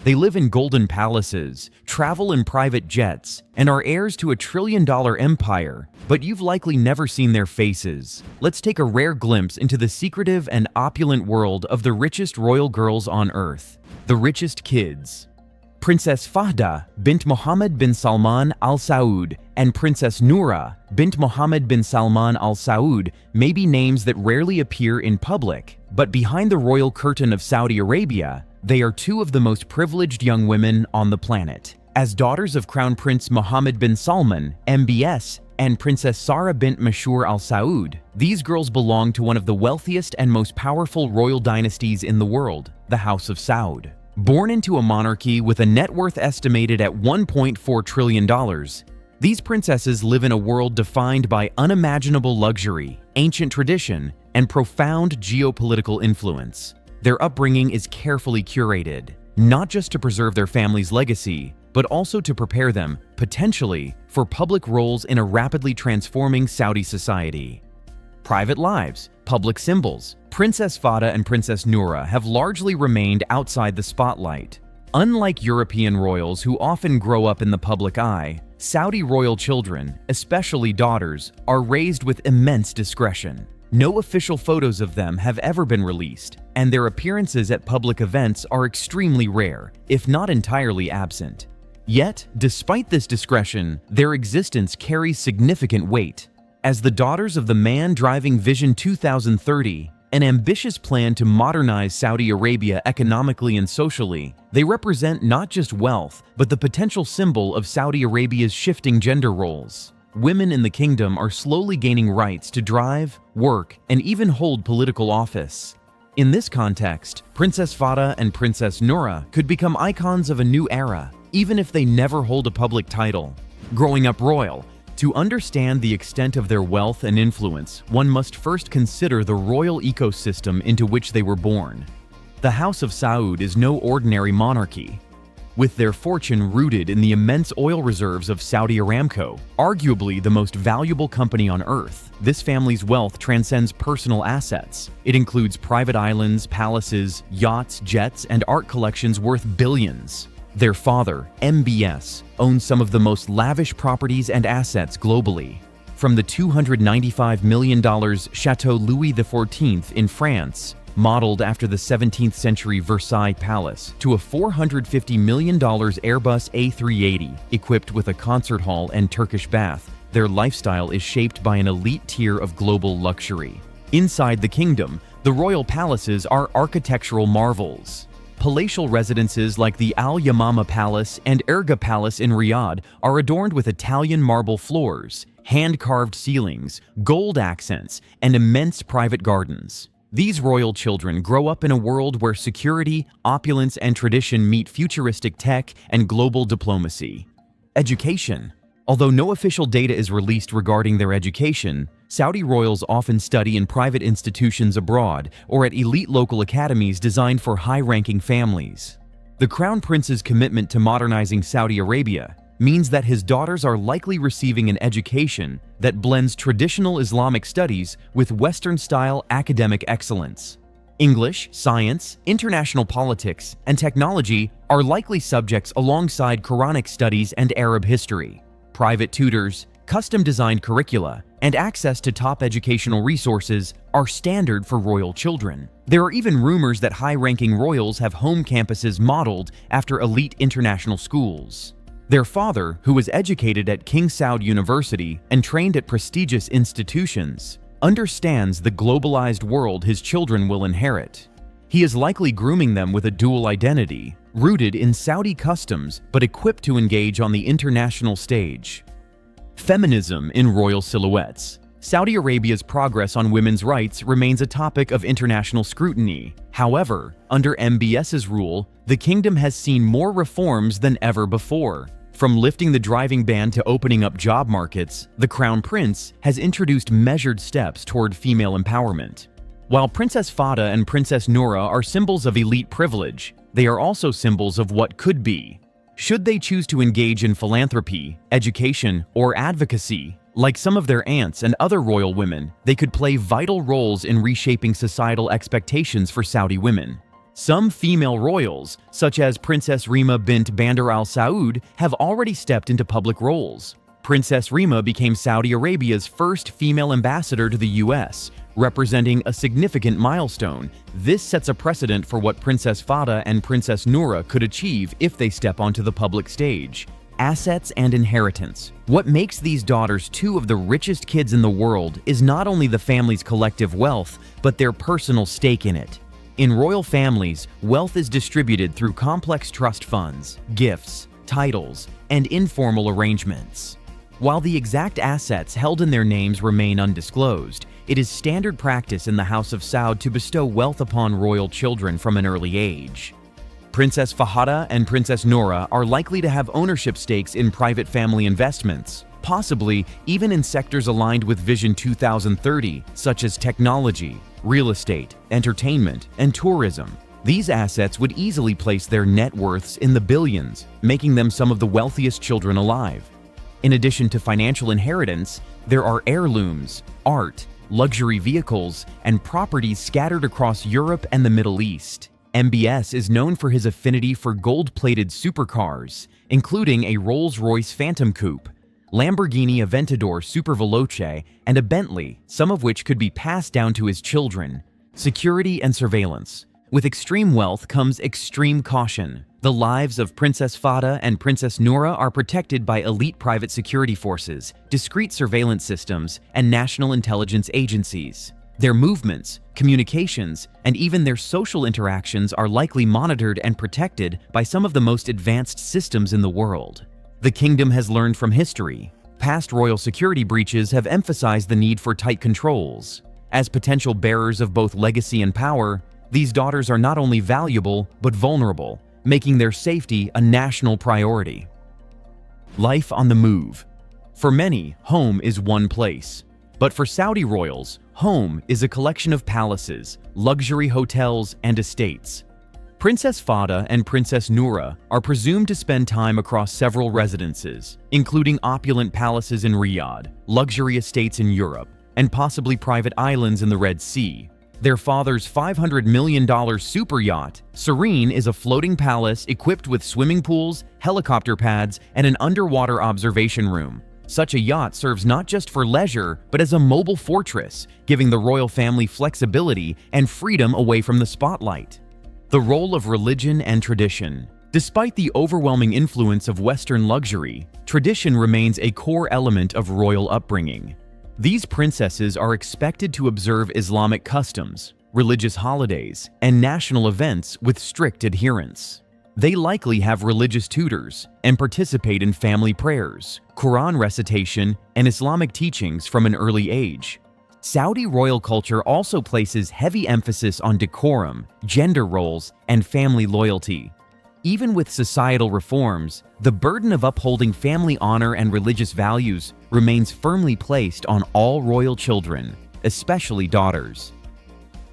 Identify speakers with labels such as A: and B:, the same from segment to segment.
A: They live in golden palaces, travel in private jets, and are heirs to a trillion-dollar empire, but you've likely never seen their faces. Let's take a rare glimpse into the secretive and opulent world of the richest royal girls on Earth. The richest kids. Princess Fahda bint Mohammed bin Salman Al Saud and Princess Noura bint Mohammed bin Salman Al Saud may be names that rarely appear in public, but behind the royal curtain of Saudi Arabia, they are two of the most privileged young women on the planet. As daughters of Crown Prince Mohammed bin Salman, MBS, and Princess Sarah bint Mashur Al Saud, these girls belong to one of the wealthiest and most powerful royal dynasties in the world, the House of Saud. Born into a monarchy with a net worth estimated at $1.4 trillion, these princesses live in a world defined by unimaginable luxury, ancient tradition, and profound geopolitical influence. Their upbringing is carefully curated, not just to preserve their family's legacy, but also to prepare them, potentially, for public roles in a rapidly transforming Saudi society. Private lives, public symbols. Princess Fahda and Princess Noura have largely remained outside the spotlight. Unlike European royals who often grow up in the public eye, Saudi royal children, especially daughters, are raised with immense discretion. No official photos of them have ever been released, and their appearances at public events are extremely rare, if not entirely absent. Yet, despite this discretion, their existence carries significant weight. As the daughters of the man driving Vision 2030, an ambitious plan to modernize Saudi Arabia economically and socially, they represent not just wealth, but the potential symbol of Saudi Arabia's shifting gender roles. Women in the kingdom are slowly gaining rights to drive, work, and even hold political office. In this context, Princess Fahda and Princess Noura could become icons of a new era, even if they never hold a public title. Growing up royal, to understand the extent of their wealth and influence, one must first consider the royal ecosystem into which they were born. The House of Saud is no ordinary monarchy. With their fortune rooted in the immense oil reserves of Saudi Aramco, arguably the most valuable company on earth, this family's wealth transcends personal assets. It includes private islands, palaces, yachts, jets, and art collections worth billions. Their father, MBS, owns some of the most lavish properties and assets globally. From the $295 million Chateau Louis XIV in France, modeled after the 17th century Versailles Palace, to a $450 million Airbus A380 equipped with a concert hall and Turkish bath, their lifestyle is shaped by an elite tier of global luxury. Inside the kingdom, the royal palaces are architectural marvels. Palatial residences like the Al Yamama Palace and Erga Palace in Riyadh are adorned with Italian marble floors, hand-carved ceilings, gold accents, and immense private gardens. These royal children grow up in a world where security, opulence, and tradition meet futuristic tech and global diplomacy. Education. Although no official data is released regarding their education, Saudi royals often study in private institutions abroad or at elite local academies designed for high-ranking families. The Crown Prince's commitment to modernizing Saudi Arabia means that his daughters are likely receiving an education that blends traditional Islamic studies with Western-style academic excellence. English, science, international politics, and technology are likely subjects alongside Quranic studies and Arab history. Private tutors, custom-designed curricula, and access to top educational resources are standard for royal children. There are even rumors that high-ranking royals have home campuses modeled after elite international schools. Their father, who was educated at King Saud University and trained at prestigious institutions, understands the globalized world his children will inherit. He is likely grooming them with a dual identity, rooted in Saudi customs but equipped to engage on the international stage. Feminism in royal silhouettes. Saudi Arabia's progress on women's rights remains a topic of international scrutiny. However, under MBS's rule, the kingdom has seen more reforms than ever before. From lifting the driving ban to opening up job markets, the Crown Prince has introduced measured steps toward female empowerment. While Princess Fahda and Princess Noura are symbols of elite privilege, they are also symbols of what could be. Should they choose to engage in philanthropy, education, or advocacy, like some of their aunts and other royal women, they could play vital roles in reshaping societal expectations for Saudi women. Some female royals, such as Princess Rima bint Bandar Al Saud, have already stepped into public roles. Princess Rima became Saudi Arabia's first female ambassador to the US, representing a significant milestone. This sets a precedent for what Princess Fahda and Princess Noura could achieve if they step onto the public stage. Assets and inheritance. What makes these daughters two of the richest kids in the world is not only the family's collective wealth, but their personal stake in it. In royal families, wealth is distributed through complex trust funds, gifts, titles, and informal arrangements. While the exact assets held in their names remain undisclosed, it is standard practice in the House of Saud to bestow wealth upon royal children from an early age. Princess Fahda and Princess Noura are likely to have ownership stakes in private family investments, possibly even in sectors aligned with Vision 2030, such as technology, real estate, entertainment, and tourism. These assets would easily place their net worths in the billions, making them some of the wealthiest children alive. In addition to financial inheritance, there are heirlooms, art, luxury vehicles, and properties scattered across Europe and the Middle East. MBS is known for his affinity for gold-plated supercars, including a Rolls-Royce Phantom Coupe, Lamborghini Aventador Superveloce, and a Bentley, some of which could be passed down to his children. Security and surveillance. With extreme wealth comes extreme caution. The lives of Princess Fahda and Princess Noura are protected by elite private security forces, discreet surveillance systems, and national intelligence agencies. Their movements, communications, and even their social interactions are likely monitored and protected by some of the most advanced systems in the world. The kingdom has learned from history. Past royal security breaches have emphasized the need for tight controls. As potential bearers of both legacy and power, these daughters are not only valuable but vulnerable, making their safety a national priority. Life on the move. For many, home is one place. But for Saudi royals, home is a collection of palaces, luxury hotels, and estates. Princess Fahda and Princess Noura are presumed to spend time across several residences, including opulent palaces in Riyadh, luxury estates in Europe, and possibly private islands in the Red Sea. Their father's $500 million super yacht, Serene, is a floating palace equipped with swimming pools, helicopter pads, and an underwater observation room. Such a yacht serves not just for leisure, but as a mobile fortress, giving the royal family flexibility and freedom away from the spotlight. The role of religion and tradition. Despite the overwhelming influence of Western luxury, tradition remains a core element of royal upbringing. These princesses are expected to observe Islamic customs, religious holidays, and national events with strict adherence. They likely have religious tutors and participate in family prayers, Quran recitation, and Islamic teachings from an early age. Saudi royal culture also places heavy emphasis on decorum, gender roles, and family loyalty. Even with societal reforms, the burden of upholding family honor and religious values remains firmly placed on all royal children, especially daughters.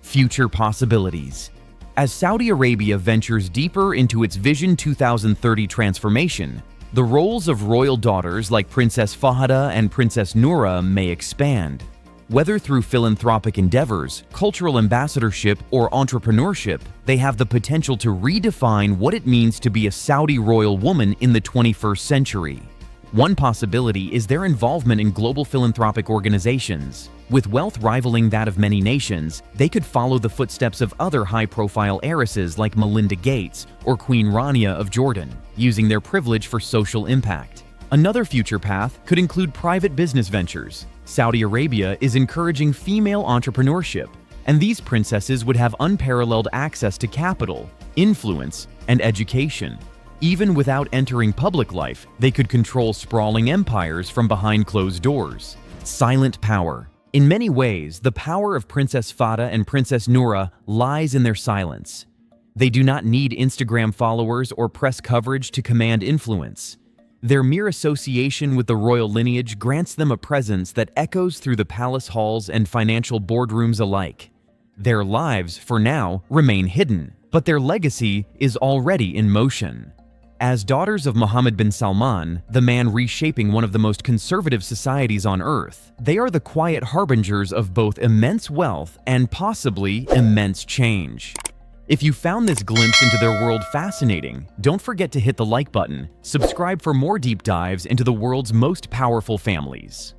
A: Future possibilities. As Saudi Arabia ventures deeper into its Vision 2030 transformation, the roles of royal daughters like Princess Fahda and Princess Noura may expand. Whether through philanthropic endeavors, cultural ambassadorship, or entrepreneurship, they have the potential to redefine what it means to be a Saudi royal woman in the 21st century. One possibility is their involvement in global philanthropic organizations. With wealth rivaling that of many nations, they could follow the footsteps of other high-profile heiresses like Melinda Gates or Queen Rania of Jordan, using their privilege for social impact. Another future path could include private business ventures. Saudi Arabia is encouraging female entrepreneurship, and these princesses would have unparalleled access to capital, influence, and education. Even without entering public life, they could control sprawling empires from behind closed doors. Silent power. In many ways, the power of Princess Fahda and Princess Noura lies in their silence. They do not need Instagram followers or press coverage to command influence. Their mere association with the royal lineage grants them a presence that echoes through the palace halls and financial boardrooms alike. Their lives, for now, remain hidden, but their legacy is already in motion. As daughters of Mohammed bin Salman, the man reshaping one of the most conservative societies on earth, they are the quiet harbingers of both immense wealth and possibly immense change. If you found this glimpse into their world fascinating, don't forget to hit the like button. Subscribe for more deep dives into the world's most powerful families.